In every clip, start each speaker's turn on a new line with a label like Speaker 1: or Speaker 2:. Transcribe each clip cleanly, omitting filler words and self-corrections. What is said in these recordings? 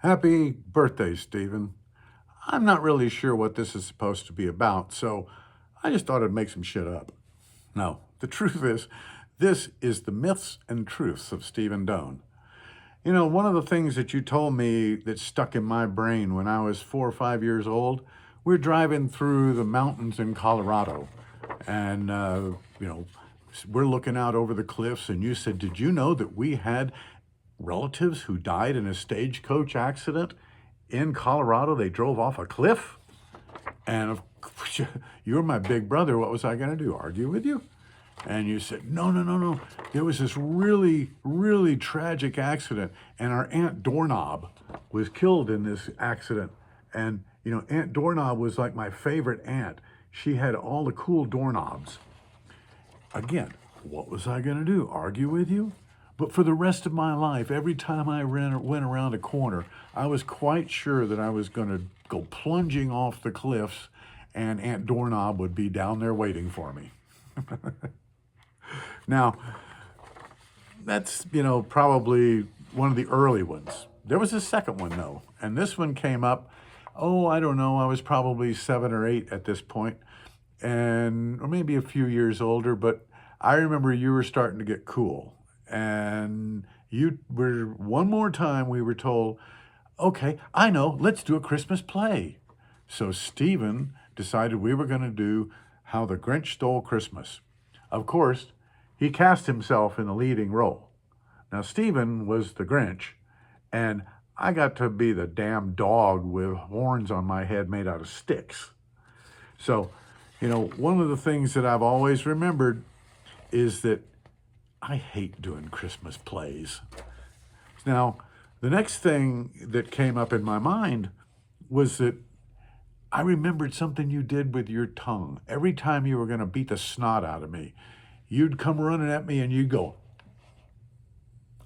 Speaker 1: Happy birthday, Stephen. I'm not really sure what this is supposed to be about, so I just thought I'd make some shit up. No, the truth is, this is the myths and truths of Stephen Doan. You know, one of the things that you told me that stuck in my brain when I was 4 or 5 years old, we're driving through the mountains in Colorado, and, you know, we're looking out over the cliffs, and you said, "Did you know that we had relatives who died in a stagecoach accident in Colorado? They drove off a cliff." And of course, you're my big brother. What was I going to do? Argue with you? And you said, no, no, no, no. There was this really, really tragic accident, and our Aunt Doorknob was killed in this accident. And, you know, Aunt Doorknob was like my favorite aunt. She had all the cool doorknobs. Again, what was I going to do? Argue with you? But for the rest of my life, every time I went around a corner, I was quite sure that I was going to go plunging off the cliffs and Aunt Doorknob would be down there waiting for me. Now, that's, you know, probably one of the early ones. There was a second one, though, and this one came up, oh, I don't know, I was probably 7 or 8 at this point, and or maybe a few years older, but I remember you were starting to get cool. And you were, one more time, we were told, okay, I know, let's do a Christmas play. So Stephen decided we were going to do How the Grinch Stole Christmas. Of course, he cast himself in the leading role. Now, Stephen was the Grinch, and I got to be the damn dog with horns on my head made out of sticks. So, you know, one of the things that I've always remembered is that I hate doing Christmas plays. Now, the next thing that came up in my mind was that I remembered something you did with your tongue. Every time you were going to beat the snot out of me, you'd come running at me and you'd go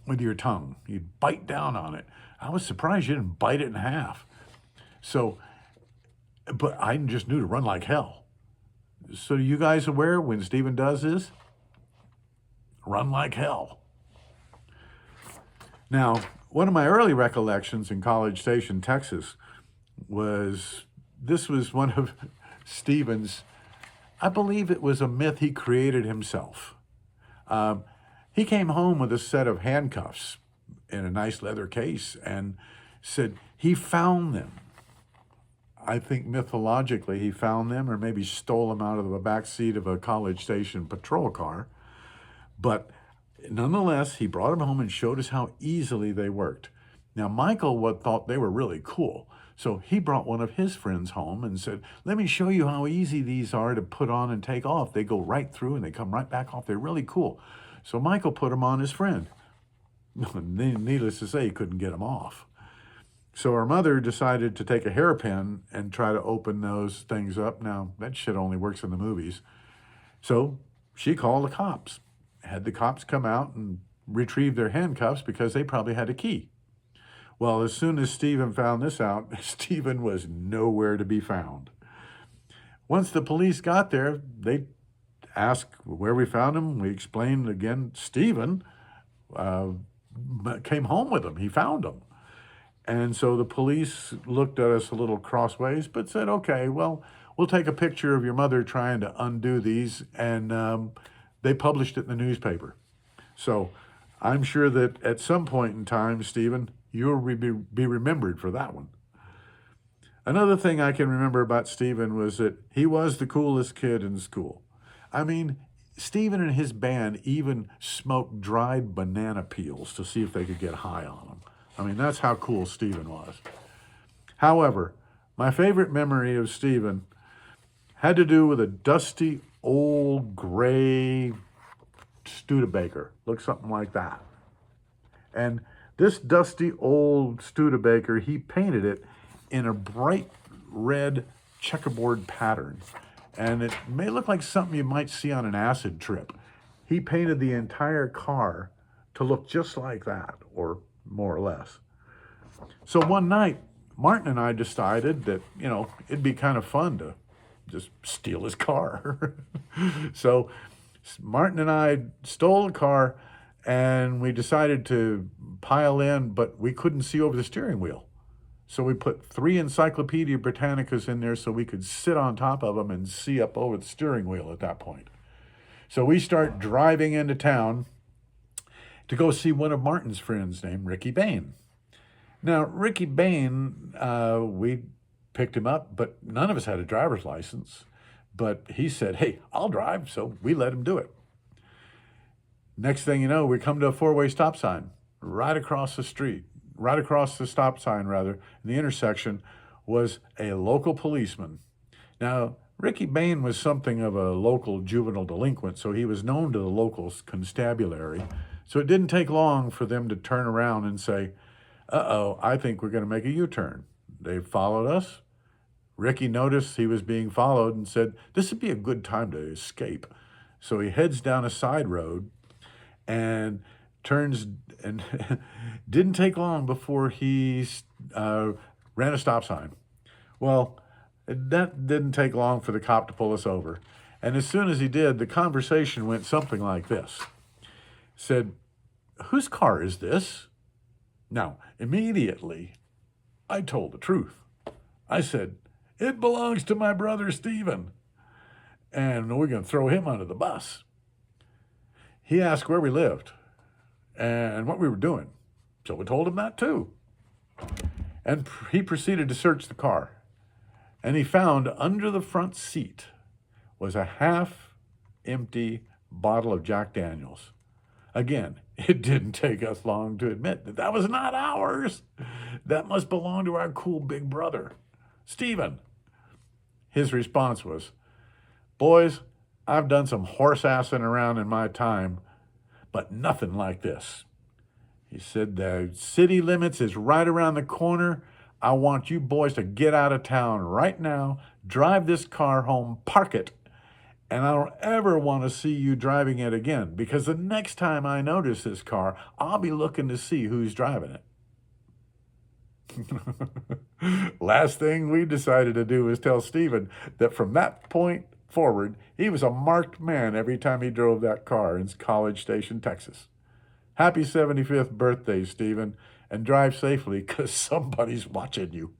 Speaker 1: with your tongue. You'd bite down on it. I was surprised you didn't bite it in half. So, but I just knew to run like hell. So, you guys aware when Stephen does this? Run like hell. Now, one of my early recollections in College Station, Texas, was this was one of Stephen's, I believe it was a myth he created himself. He came home with a set of handcuffs in a nice leather case and said he found them. I think mythologically he found them or maybe stole them out of the back seat of a College Station patrol car. But nonetheless, he brought them home and showed us how easily they worked. Now, Michael thought they were really cool. So he brought one of his friends home and said, let me show you how easy these are to put on and take off. They go right through and they come right back off. They're really cool. So Michael put them on his friend. Needless to say, he couldn't get them off. So our mother decided to take a hairpin and try to open those things up. Now, that shit only works in the movies. So she called the cops, had the cops come out and retrieve their handcuffs because they probably had a key. Well, as soon as Stephen found this out, Stephen was nowhere to be found. Once the police got there, they asked where we found him. We explained again, Stephen came home with him. He found him. And so the police looked at us a little crossways, but said, okay, well, we'll take a picture of your mother trying to undo these. And they published it in the newspaper. So I'm sure that at some point in time, Stephen, you'll be remembered for that one. Another thing I can remember about Stephen was that he was the coolest kid in school. I mean, Stephen and his band even smoked dried banana peels to see if they could get high on them. I mean, that's how cool Stephen was. However, my favorite memory of Stephen had to do with a dusty, old, gray Studebaker. Looked something like that. And this dusty old Studebaker, he painted it in a bright red checkerboard pattern. And it may look like something you might see on an acid trip. He painted the entire car to look just like that, or more or less. So one night, Martin and I decided that, you know, it'd be kind of fun to just steal his car. So Martin and I stole the car and we decided to pile in, but we couldn't see over the steering wheel. So we put 3 Encyclopedia Britannicas in there so we could sit on top of them and see up over the steering wheel at that point. So we start driving into town to go see one of Martin's friends named Ricky Bain. Now, Ricky Bain, we picked him up, but none of us had a driver's license. But he said, hey, I'll drive, so we let him do it. Next thing you know, we come to a 4-way stop sign right across the street, right across the stop sign, rather, in the intersection was a local policeman. Now, Ricky Bain was something of a local juvenile delinquent, so he was known to the local constabulary. So it didn't take long for them to turn around and say, uh-oh, I think we're going to make a U-turn. They followed us. Ricky noticed he was being followed and said, this would be a good time to escape. So he heads down a side road and turns, and didn't take long before he ran a stop sign. Well, that didn't take long for the cop to pull us over. And as soon as he did, the conversation went something like this. Said, whose car is this? Now, immediately, I told the truth. I said, it belongs to my brother Stephen, and we're going to throw him under the bus. He asked where we lived and what we were doing, so we told him that too. And he proceeded to search the car, and he found under the front seat was a half-empty bottle of Jack Daniels. Again, it didn't take us long to admit that that was not ours. That must belong to our cool big brother, Stephen. His response was, boys, I've done some horse-assing around in my time, but nothing like this. He said, the city limits is right around the corner. I want you boys to get out of town right now, drive this car home, park it, and I don't ever want to see you driving it again, because the next time I notice this car, I'll be looking to see who's driving it. Last thing we decided to do was tell Stephen that from that point forward, he was a marked man every time he drove that car in College Station, Texas. Happy 75th birthday, Stephen, and drive safely, because somebody's watching you.